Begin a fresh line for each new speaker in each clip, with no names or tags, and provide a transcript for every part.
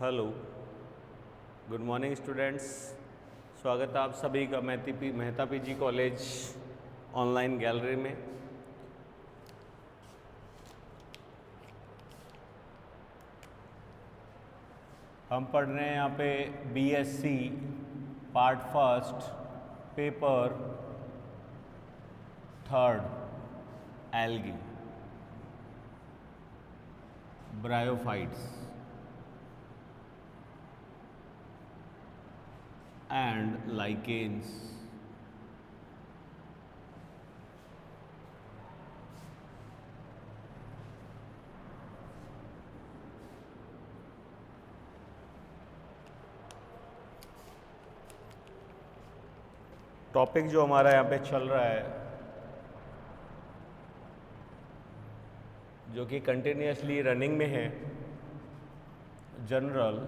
Hello, good morning students. स्वागत है आप सभी का Mehta PG college online gallery में। हम पढ़ रहे हैं यहाँ पे BSc part first paper third algae bryophytes and lichens। Topic जो हमारा यहाँ पे चल रहा है, जो कि कंटिन्यूसली रनिंग में है, जनरल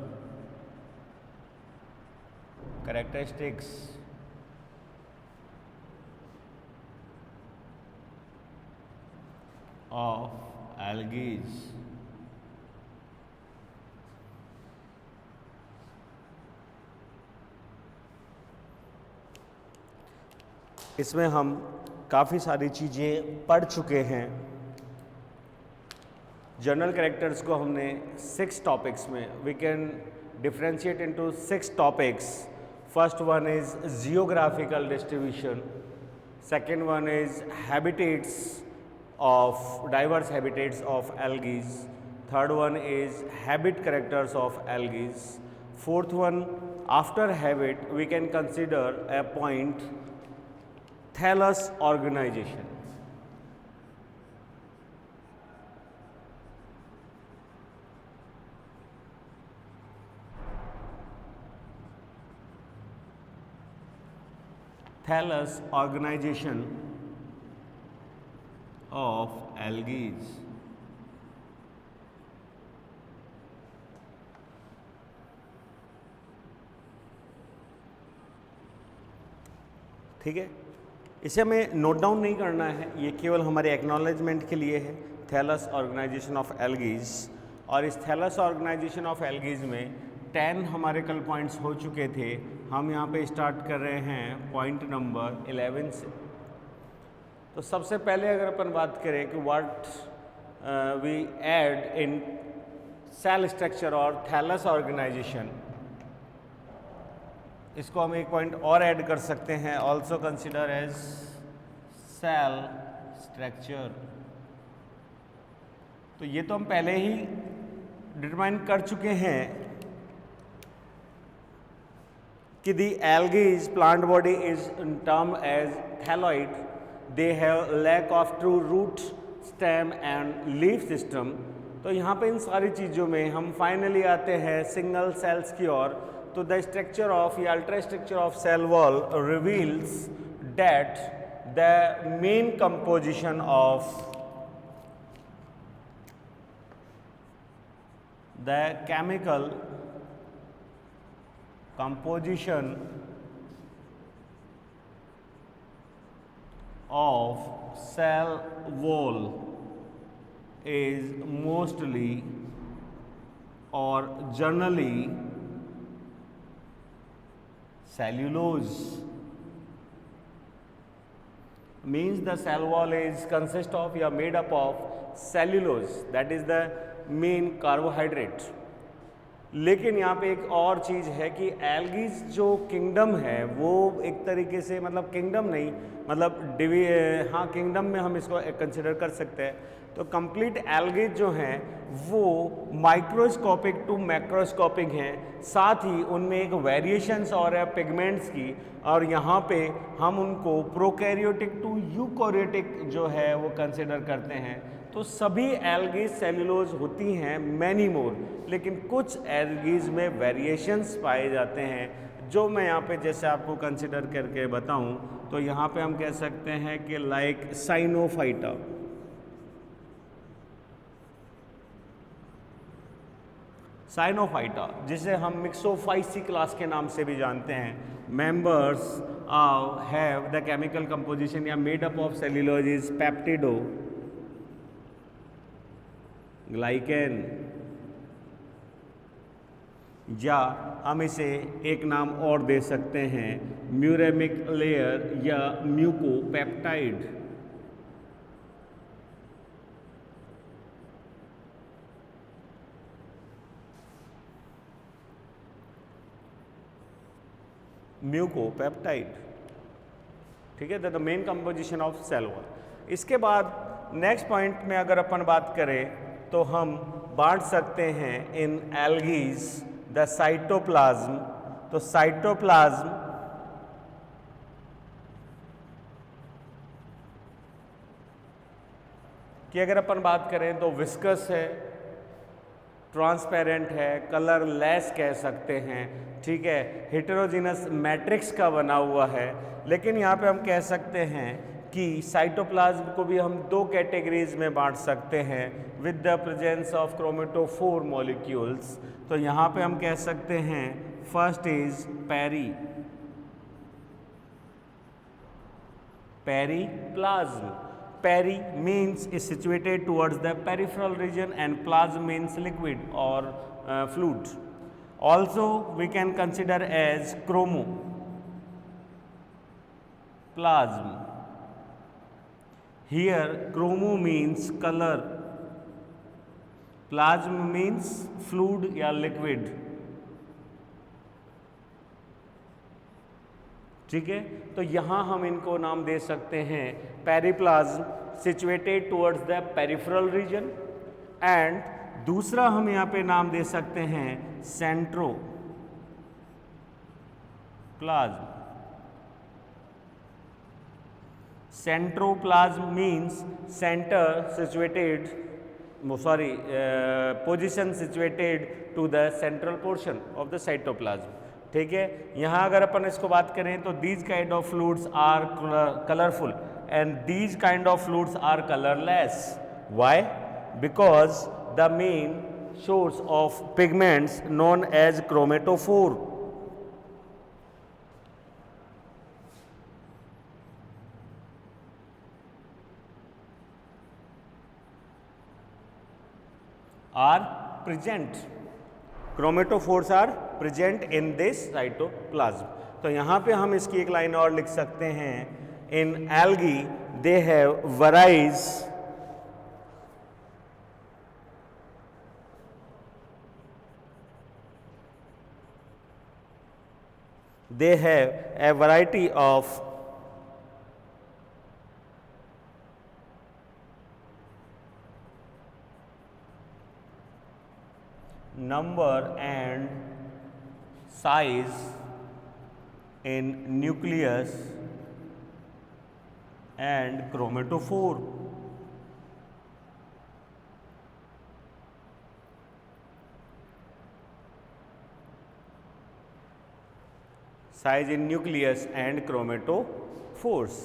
characteristics of algae। इसमें हम काफ़ी सारी चीज़ें पढ़ चुके हैं। जनरल कैरेक्टर्स को हमने 6 टॉपिक्स में we can differentiate into 6 topics। First one is geographical distribution, second one is habitats of diverse habitats of algae, third one is habit characters of algae, fourth one after habit we can consider a point thallus organization। thallus organization of algae। ठीक है, इसे हमें note down नहीं करना है, ये केवल हमारे एक्नॉलेजमेंट के लिए है। थैलस ऑर्गेनाइजेशन ऑफ एल्गीज, और इस थैलस ऑर्गेनाइजेशन ऑफ एल्गीज में 10 हमारे कल पॉइंट्स हो चुके थे। हम यहाँ पे स्टार्ट कर रहे हैं पॉइंट नंबर 11 से। तो सबसे पहले अगर अपन बात करें कि what we add in cell structure और थैलस ऑर्गेनाइजेशन, इसको हम एक पॉइंट और ऐड कर सकते हैं, also consider as cell structure. तो ये तो हम पहले ही डिटरमाइन कर चुके हैं कि the algae plant body is termed as thalloid, they have lack of true root, stem and leaf system। तो यहाँ पे इन सारी चीज़ों में हम फाइनली आते हैं सिंगल सेल्स की ओर। तो द स्ट्रक्चर ऑफ या ultra structure of cell wall reveals that the main composition of the chemical composition of cell wall is mostly or generally cellulose। means the cell wall is consist of या made up of cellulose, that is the main carbohydrate। लेकिन यहाँ पे एक और चीज़ है कि algae जो kingdom है वो एक तरीके से, मतलब किंगडम नहीं, मतलब हाँ किंगडम में हम इसको कंसिडर कर सकते हैं। तो कंप्लीट एल्गीज जो हैं वो माइक्रोस्कोपिक टू मैक्रोस्कोपिक हैं, साथ ही उनमें एक वेरिएशंस और है पिगमेंट्स की, और यहाँ पे हम उनको प्रोकैरियोटिक टू यूकैरियोटिक जो है वो कंसिडर करते हैं। तो सभी एल्गीज सेलुलोज होती हैं, मैनी मोर, लेकिन कुछ एल्गीज में वेरिएशंस पाए जाते हैं, जो मैं यहाँ पे जैसे आपको कंसिडर करके बताऊं। तो यहाँ पे हम कह सकते हैं कि लाइक साइनोफाइटा, साइनोफाइटा जिसे हम मिक्सोफाइसी क्लास के नाम से भी जानते हैं, members have the chemical composition या made up of cellulose is peptidoglycan या हम इसे एक नाम और दे सकते हैं म्यूरेमिक लेयर या म्यूकोपेप्टाइड। म्यूकोपेप्टाइड, ठीक है, the main composition of cell wall. इसके बाद नेक्स्ट पॉइंट में अगर अपन बात करें तो हम बांट सकते हैं इन एल्गीज द साइटोप्लाज्म। तो साइटोप्लाज्म की अगर अपन बात करें तो विस्कस है, ट्रांसपेरेंट है, कलरलेस कह सकते हैं, ठीक है, हेटेरोजेनस मैट्रिक्स का बना हुआ है। लेकिन यहाँ पे हम कह सकते हैं कि साइटोप्लाज्म को भी हम दो कैटेगरीज में बांट सकते हैं with the presence of chromatophore molecules. तो यहाँ पे हम कह सकते हैं first is periplasm. Peri means is situated towards the peripheral region and plasm means liquid or fluid. Also we can consider as chromoplasm. Here chromo means color, plasm means fluid या liquid, ठीक है। तो यहाँ हम इनको नाम दे सकते हैं periplasm situated towards the peripheral region, and दूसरा हम यहाँ पे नाम दे सकते हैं centroplasm. Centroplasm means centre situated, position situated to the central portion of the cytoplasm, ठीक है। यहाँ अगर अपन इसको बात करें तो these kind of fluids are colourful and these kind of fluids are colourless. Why? Because the main source of pigments known as chromatophore. Are present, chromatophores are present in this cytoplasm. तो यहाँ पे हम इसकी एक line और लिख सकते हैं, in algae they have varies they have a variety of number and size in nucleus and chromatophore. Size in nucleus and chromatophores,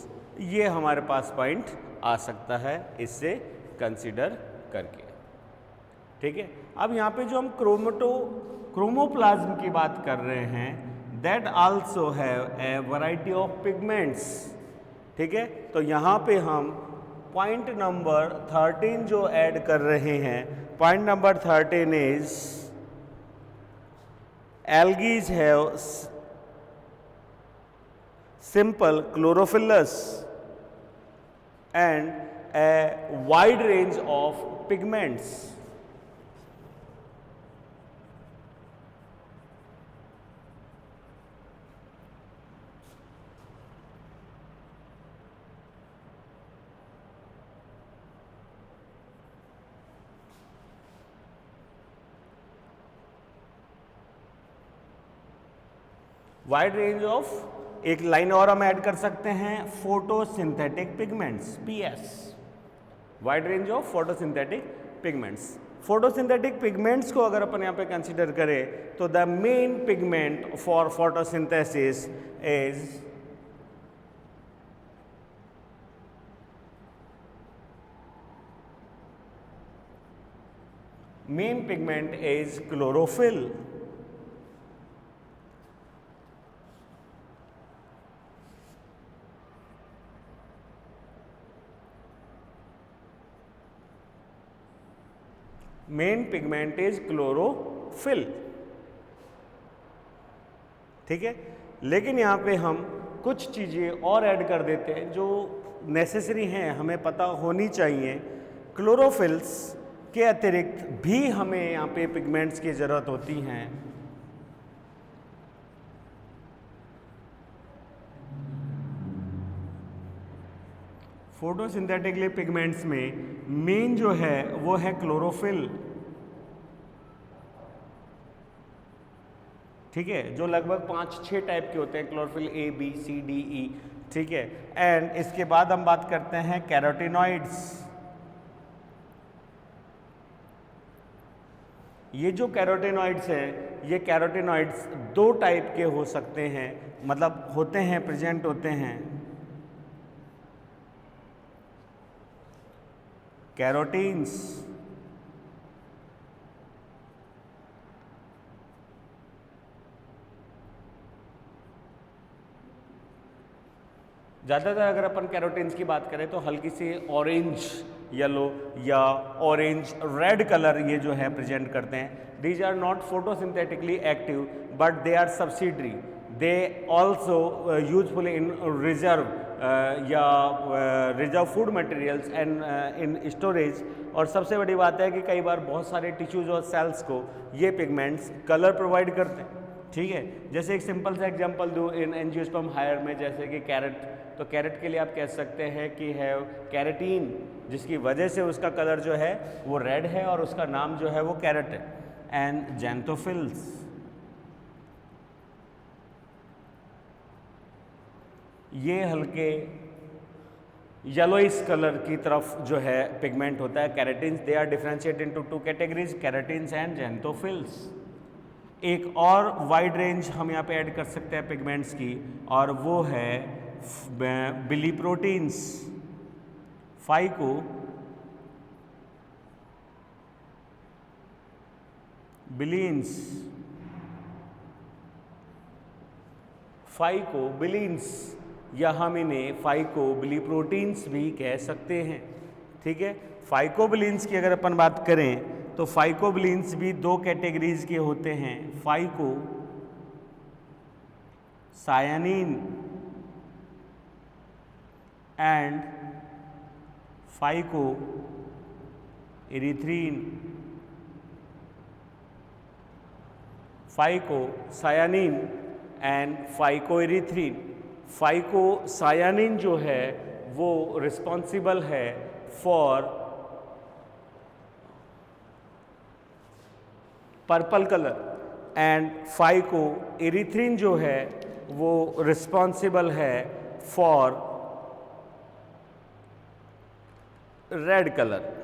ये हमारे पास पॉइंट आ सकता है इससे कंसीडर करके, ठीक है। अब यहाँ पे जो हम क्रोमोप्लाज्म की बात कर रहे हैं, that also have a variety of pigments, ठीक है। तो यहाँ पे हम पॉइंट नंबर 13 जो ऐड कर रहे हैं, point number 13 is algae have simple chlorophyllus and a wide range of pigments. Wide range of, एक लाइन और हम ऐड कर सकते हैं, photosynthetic pigments, PS, wide range of photosynthetic pigments. Photosynthetic pigments को अगर अपन यहाँ पे कंसीडर करें तो the main pigment for photosynthesis is main pigment is chlorophyll. Main pigment is chlorophyll. ठीक है। लेकिन यहाँ पे हम कुछ चीज़ें और ऐड कर देते हैं जो नेसेसरी हैं, हमें पता होनी चाहिए। क्लोरोफिल्स के अतिरिक्त भी हमें यहाँ पे पिगमेंट्स की ज़रूरत होती हैं। फोटोसिंथेटिकली पिगमेंट्स में मेन जो है वो है क्लोरोफिल, ठीक है, जो लगभग 5-6 टाइप के होते हैं, chlorophyll A B C D E, ठीक है। एंड इसके बाद हम बात करते हैं कैरोटीनॉइड्स। ये जो कैरोटीनॉइड्स हैं, ये कैरोटीनॉइड्स 2 टाइप के हो सकते हैं, मतलब होते हैं, प्रेजेंट होते हैं। कैरोटीन्स ज़्यादातर अगर अपन कैरोटीन्स की बात करें तो हल्की सी ऑरेंज येलो या ऑरेंज रेड कलर ये जो है प्रेजेंट करते हैं। These are not photosynthetically active but they are subsidiary, they also useful in reserve या reserve food materials and in storage. और सबसे बड़ी बात है कि कई बार बहुत सारे टिश्यूज और सेल्स को ये पिगमेंट्स कलर प्रोवाइड करते हैं, ठीक है। जैसे एक सिंपल सा एग्जांपल दूँ, इन एंजियोस्पर्म हायर में जैसे कि कैरेट, तो कैरेट के लिए आप कह सकते हैं कि है कैरेटीन, जिसकी वजह से उसका कलर जो है वो रेड है और उसका नाम जो है वो कैरेट है। एंड जैंथोफिल्स, ये हल्के येलोइश कलर की तरफ जो है पिगमेंट होता है carotenes. They are differentiated into 2 categories, carotenes and xanthophylls. एक और वाइड रेंज हम यहाँ पे ऐड कर सकते हैं पिगमेंट्स की, और वो है बिलीप्रोटीन्स, फाइको, बिलीन्स, फाइकोबिलीन्स, या हम इन्हें फाइकोबिलीप्रोटीन्स भी कह सकते हैं, ठीक है। फाइकोबिलीन्स की अगर अपन बात करें तो फाइकोबिलीन्स भी 2 कैटेगरीज के होते हैं, phycocyanin and phycoerythrin. Phycocyanin and phycoerythrin. Phycocyanin जो है वो रिस्पॉन्सिबल है for purple colour and phycoerythrin जो है वो रिस्पॉन्सिबल है फॉर रेड कलर।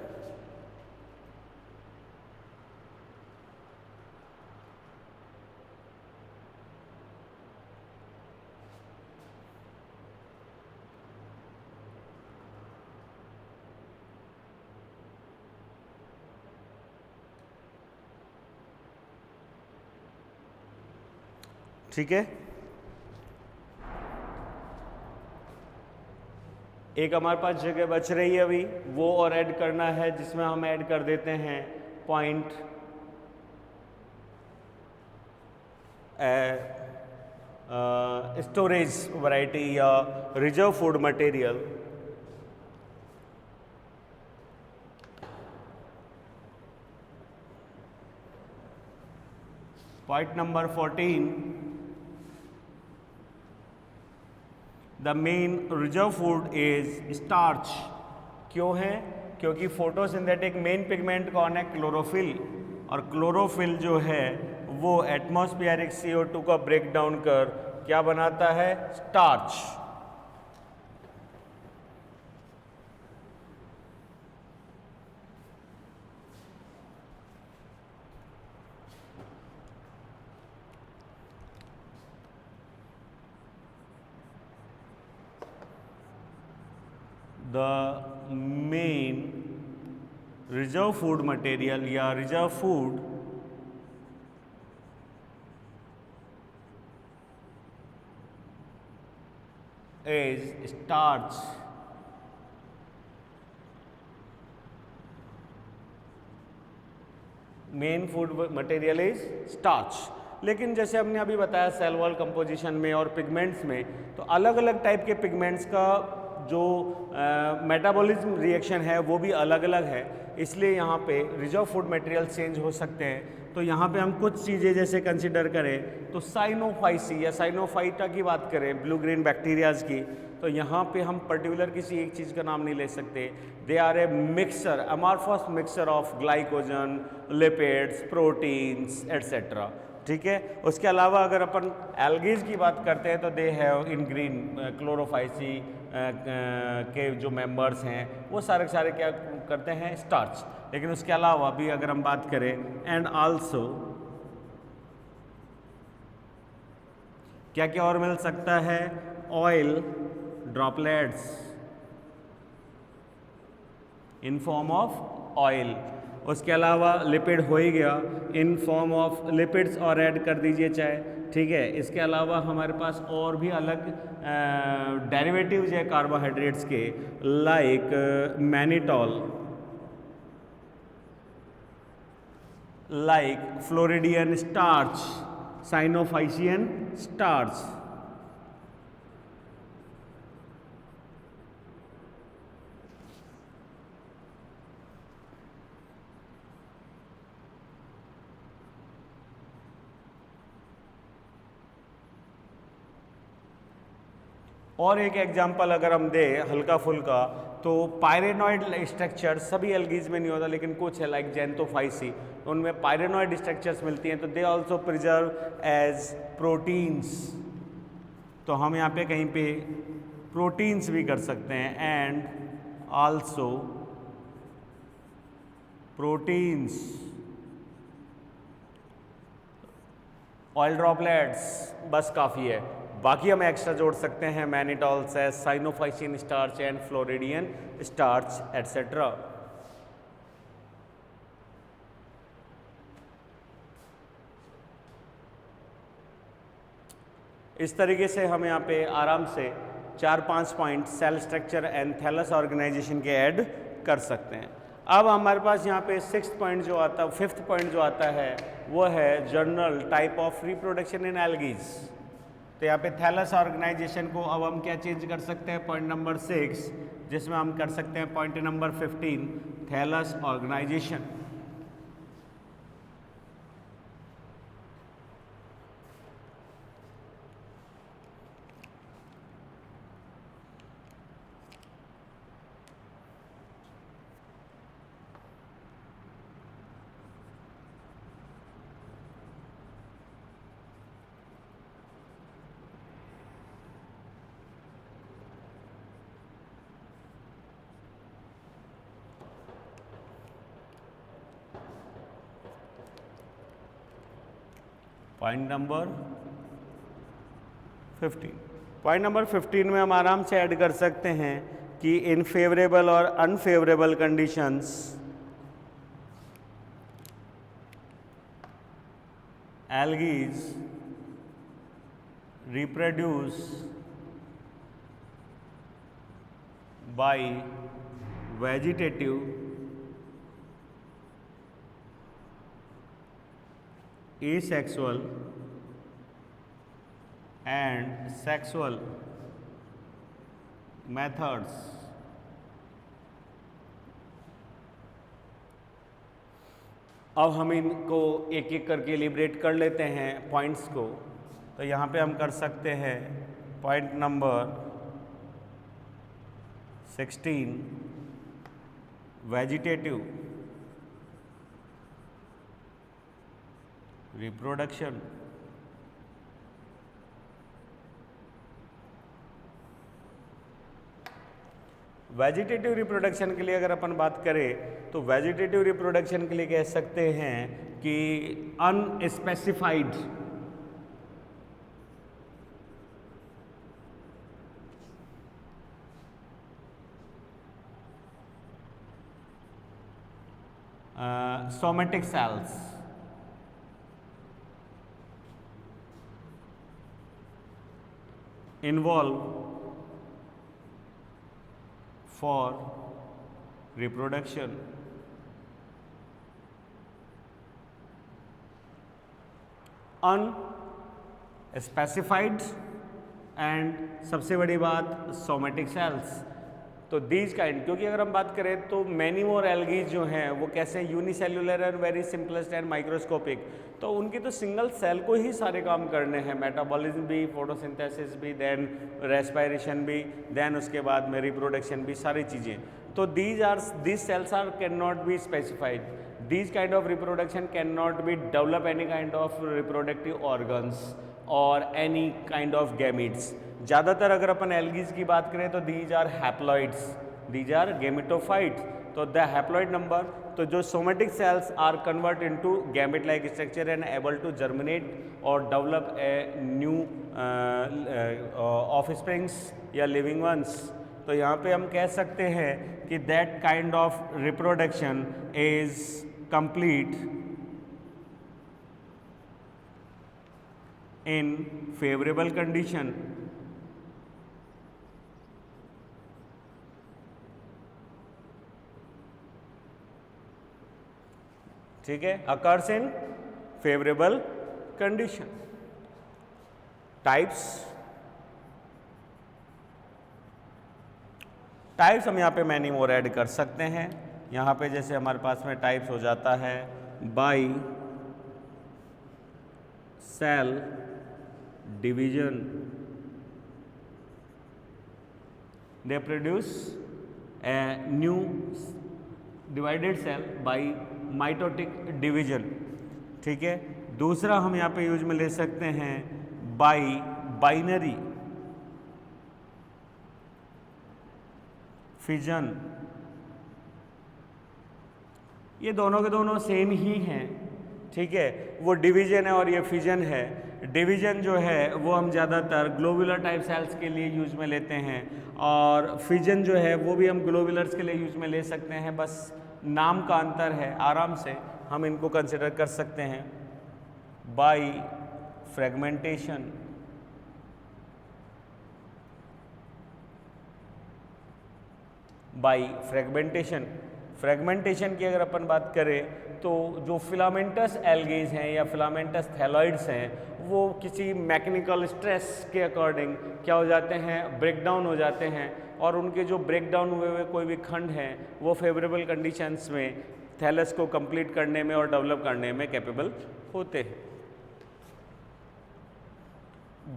ठीक है। एक हमारे पास जगह बच रही है अभी, वो और ऐड करना है, जिसमें हम ऐड कर देते हैं पॉइंट स्टोरेज वैरायटी या reserve food material. Point number 14, the main reserve food is starch. क्यों है? क्योंकि फोटोसिंथेटिक मेन पिगमेंट कौन है? क्लोरोफिल। और क्लोरोफिल जो है वो एटमॉस्फेरिक CO2 का ब्रेक डाउन कर क्या बनाता है? Starch. The main reserve food material या reserve food is starch. Main food material is starch. लेकिन जैसे हमने अभी बताया सेल वॉल कंपोजिशन में और पिगमेंट्स में, तो अलग अलग टाइप के पिगमेंट्स का जो मेटाबॉलिज्म रिएक्शन है वो भी अलग अलग है, इसलिए यहाँ पे रिजर्व फूड मटेरियल चेंज हो सकते हैं। तो यहाँ पे हम कुछ चीज़ें जैसे कंसिडर करें तो साइनोफाइसी या साइनोफाइटा की बात करें, ब्लू ग्रीन बैक्टीरियाज की, तो यहाँ पे हम पर्टिकुलर किसी एक चीज़ का नाम नहीं ले सकते। They are a mixture, amorphous mixture of glycogen, lipids, proteins etcetera, ठीक है। उसके अलावा अगर अपन एल्गीज की बात करते हैं तो they have in green Chlorophyceae के जो मेंबर्स हैं वो सारे सारे क्या करते हैं, स्टार्च। लेकिन उसके अलावा भी अगर हम बात करें, एंड आल्सो क्या क्या और मिल सकता है, oil droplets in form of oil. उसके अलावा लिपिड हो ही गया, इन फॉर्म ऑफ लिपिड्स और ऐड कर dीजिए चाहे, ठीक है। इसके अलावा हमारे पास और भी अलग डेरिवेटिव्स है कार्बोहाइड्रेट्स के, like mannitol, like floridean starch, cyanophycean starch. और एक एग्जांपल अगर हम दें हल्का फुल्का, तो पायरेनॉइड स्ट्रक्चर सभी एल्गीज में नहीं होता, लेकिन कुछ है लाइक जेंथोफाइसी, उनमें पायरेनॉइड स्ट्रक्चर्स मिलती हैं, तो they also preserve as proteins. तो हम यहाँ पे कहीं पे प्रोटीन्स भी कर सकते हैं, and also proteins, oil droplets, बस काफ़ी है। बाकी हम एक्स्ट्रा जोड़ सकते हैं मैनिटॉल्स है, cyanophycin starch and floridean starch etcetera. इस तरीके से हम यहाँ पे आराम से 4-5 point cell structure and thallus organisation के ऐड कर सकते हैं। अब हमारे पास यहाँ पे 6th पॉइंट जो आता है, 5th पॉइंट जो आता है वो है general type of reproduction in algae. तो यहाँ पे थैलस ऑर्गेनाइजेशन को अब हम क्या चेंज कर सकते हैं, पॉइंट नंबर 6, जिसमें हम कर सकते हैं point number 15 thallus organisation. Point number 15, point number 15 में हम आराम से ऐड कर सकते हैं कि इन फेवरेबल और unfavourable conditions algae reproduce by vegetative, asexual and sexual methods। अब हम इनको एक एक करके लिबरेट कर लेते हैं पॉइंट्स को। तो यहाँ पे हम कर सकते हैं point number 16 vegetative reproduction. Vegetative reproduction के लिए अगर अपन बात करें तो वेजिटेटिव रिप्रोडक्शन के लिए कह सकते हैं कि unspecified somatic cells involve for reproduction। Unspecified and सबसे बड़ी बात सोमेटिक सेल्स। तो दीज काइंड, क्योंकि अगर हम बात करें तो मैनी मोर एल्गीज जो हैं वो कैसे unicellular and very simplest and microscopic, तो उनकी तो सिंगल सेल को ही सारे काम करने हैं, मेटाबॉलिज्म भी, फोटोसिंथेसिस भी, देन रेस्पिरेशन भी, देन उसके बाद में रिप्रोडक्शन भी, सारी चीज़ें। तो these cells are cannot be specified. These kind of reproduction cannot be develop any kind of reproductive organs or any kind of gametes. ज़्यादातर अगर अपन एल्गीज की बात करें तो these are haploids, these are gametophytes. तो द हैप्लॉइड नंबर, तो जो somatic cells are convert into gamete like structure and able to germinate और डेवलप ए न्यू ऑफस्प्रिंग्स या लिविंग वंस। तो यहाँ पे हम कह सकते हैं कि that kind of reproduction is complete in favourable condition ठीक है, occurs in favourable condition. Types हम यहाँ पे मैनी मोर ऐड कर सकते हैं। यहाँ पे जैसे हमारे पास में टाइप्स हो जाता है by cell division, they produce a new divided cell by mitotic division. ठीक है, दूसरा हम यहाँ पे यूज में ले सकते हैं बाइनरी फिजन। ये दोनों के दोनों सेम ही हैं, ठीक है, वो डिवीजन है और ये फिजन है। डिवीजन जो है वो हम ज़्यादातर ग्लोबुलर टाइप सेल्स के लिए यूज में लेते हैं और फिजन जो है वो भी हम ग्लोबुलर्स के लिए यूज में ले सकते हैं, बस नाम का अंतर है, आराम से हम इनको कंसिडर कर सकते हैं। बाई फ्रेगमेंटेशन, फ्रेगमेंटेशन की अगर अपन बात करें तो जो फिलामेंटस एल्गीज हैं या फिलामेंटस थैलॉइड्स हैं वो किसी मैकेनिकल स्ट्रेस के अकॉर्डिंग क्या हो जाते हैं, ब्रेकडाउन हो जाते हैं और उनके जो ब्रेकडाउन हुए हुए कोई भी खंड हैं वो फेवरेबल कंडीशंस में थैलस को कंप्लीट करने में और डेवलप करने में कैपेबल होते हैं।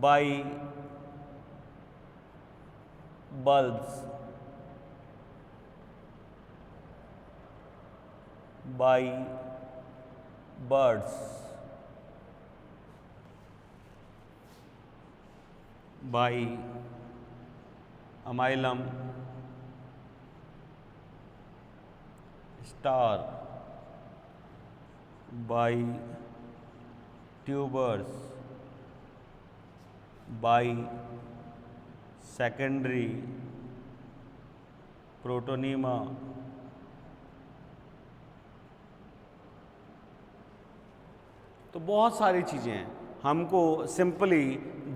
By bulbs, by buds, by amylum star, by tubers, by secondary protonema, तो बहुत सारी चीज़ें हैं। हमको सिंपली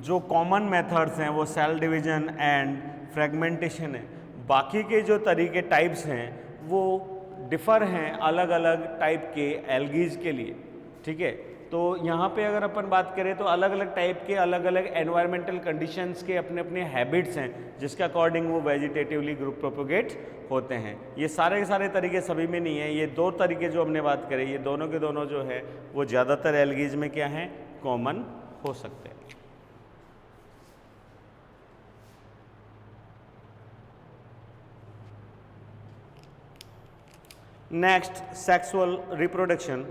जो कॉमन मेथड्स हैं वो सेल डिवीजन एंड फ्रेगमेंटेशन है, बाकी के जो तरीके टाइप्स हैं वो डिफ़र हैं अलग अलग टाइप के एल्गीज के लिए। ठीक है, तो यहाँ पे अगर अपन बात करें तो अलग अलग टाइप के अलग अलग एनवायरमेंटल कंडीशंस के अपने अपने हैबिट्स हैं जिसके अकॉर्डिंग वो वेजिटेटिवली ग्रुप प्रोपोगेट होते हैं। ये सारे के सारे तरीके सभी में नहीं है, ये दो तरीके जो हमने बात करी ये दोनों के दोनों जो है वो ज़्यादातर एल्गीज में क्या हैं, कॉमन हो सकते हैं। Next, sexual reproduction.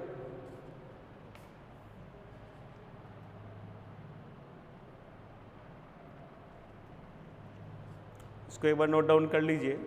इसको एक बार नोट डाउन कर लीजिए।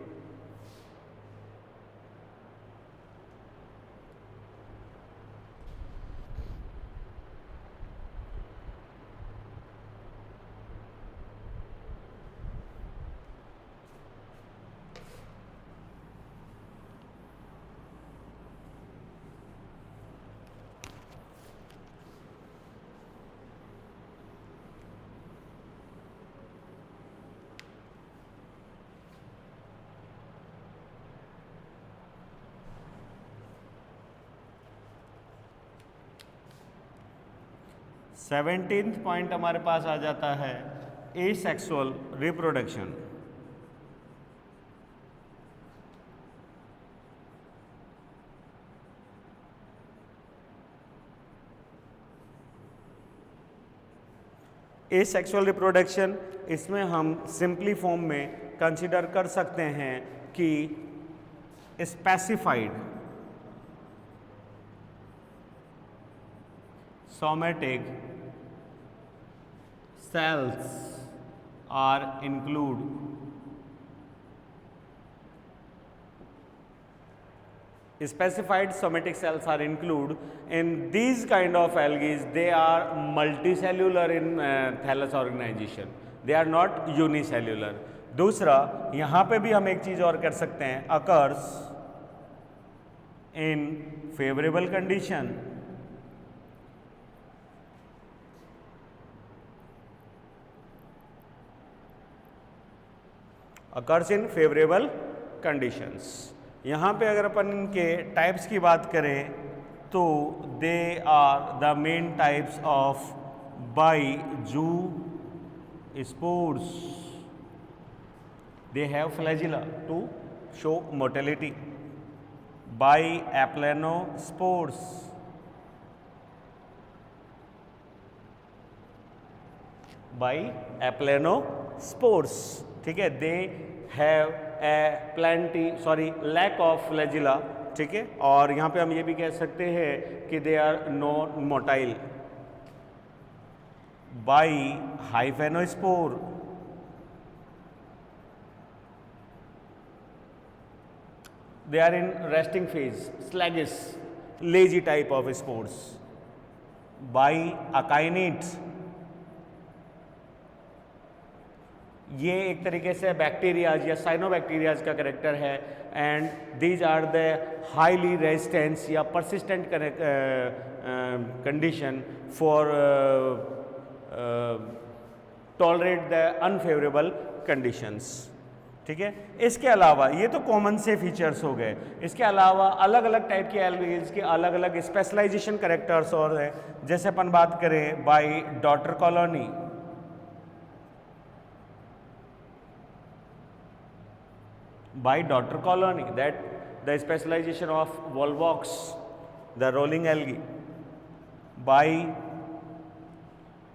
17th पॉइंट हमारे पास आ जाता है एसेक्सुअल रिप्रोडक्शन। एसेक्सुअल रिप्रोडक्शन, इसमें हम सिंपली फॉर्म में कंसीडर कर सकते हैं कि specified somatic cells are include specified somatic cells are include in these kind of algae. They are multicellular in thallus organization, they are not unicellular. दूसरा, यहाँ पे भी हम एक चीज़ और कर सकते हैं, occurs in favorable condition occurs in favorable conditions। यहाँ पे अगर अपन इनके टाइप्स की बात करें तो they are the main types of by zoospores, they have flagella to show motility, by aplanospores, by aplanospores, ठीक है, they have lack of flagella, ठीक है। और यहाँ पे हम ये भी कह सकते हैं कि they are non motile, by hypnospore, they are in resting phase, sluggish, lazy type of spores, by akinete, ये एक तरीके से बैक्टीरियाज या साइनोबैक्टीरियाज का करेक्टर है, and these are the highly resistance या persistent condition for tolerate the unfavourable conditions, ठीक है। इसके अलावा ये तो कॉमन से फीचर्स हो गए, इसके अलावा अलग अलग टाइप के एल्गीज के अलग अलग स्पेशलाइजेशन करेक्टर्स और हैं। जैसे अपन बात करें by daughter colony, by daughter colony, that the specialization of volvox, the rolling algae, by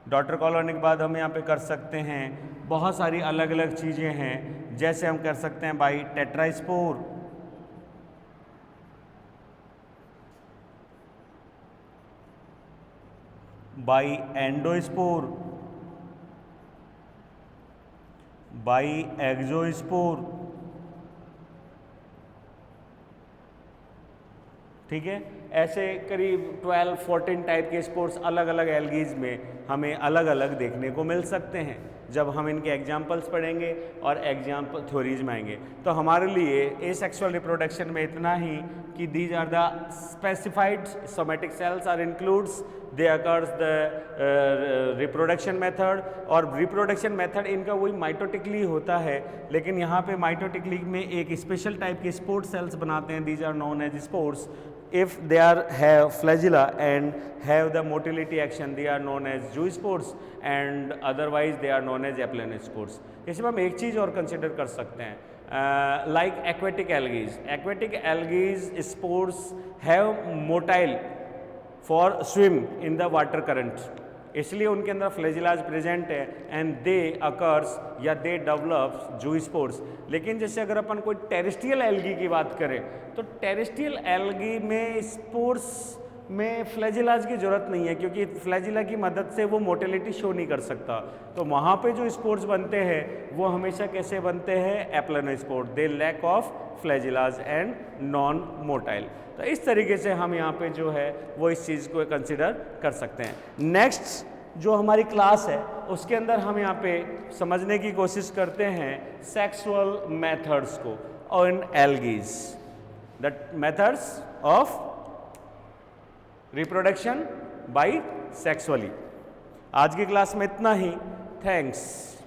daughter colony के बाद हम यहाँ पे कर सकते हैं बहुत सारी अलग अलग चीज़ें हैं, जैसे हम कर सकते हैं by tetraspore, by endospore, by exospore, ठीक है। ऐसे करीब 12-14 टाइप के स्पोर्ट्स अलग अलग एल्गीज में हमें अलग अलग देखने को मिल सकते हैं जब हम इनके एग्जाम्पल्स पढ़ेंगे और एग्जाम्पल थ्योरीज में आएंगे। तो हमारे लिए एसेक्सुअल रिप्रोडक्शन में इतना ही कि these are the specified somatic cells are includes, they occurs the reproduction method, और रिप्रोडक्शन मेथड इनका वही माइटोटिकली होता है, लेकिन यहाँ पे माइटोटिकली में एक स्पेशल टाइप के स्पोर्ट सेल्स बनाते हैं, these are known as spores. If they have flagella and have the motility action, they are known as zoospores, and otherwise they are known as aplanospores। इसमें हम एक चीज़ और consider कर सकते हैं, like aquatic algae spores have motile for swim in the water current, इसलिए उनके अंदर फ्लैजिलाज प्रेजेंट है, एंड दे अकर्स या दे डेवलप्स जूस्पोर्स। लेकिन जैसे अगर अपन कोई टेरेस्ट्रियल एल्गी की बात करें तो टेरेस्ट्रियल एल्गी में स्पोर्स में फ्लैजिलाज की जरूरत नहीं है, क्योंकि फ्लैजिला की मदद से वो मोटिलिटी शो नहीं कर सकता। तो वहाँ पे जो स्पोर्स बनते हैं वो हमेशा कैसे बनते हैं, aplanospore, they lack of flagellas and non motile. तो इस तरीके से हम यहाँ पे जो है वो इस चीज़ को कंसिडर कर सकते हैं। नेक्स्ट जो हमारी क्लास है उसके अंदर हम यहाँ पे समझने की कोशिश करते हैं सेक्सुअल मेथड्स को और in algaes, the methods of reproduction by sexually. आज की क्लास में इतना ही, थैंक्स।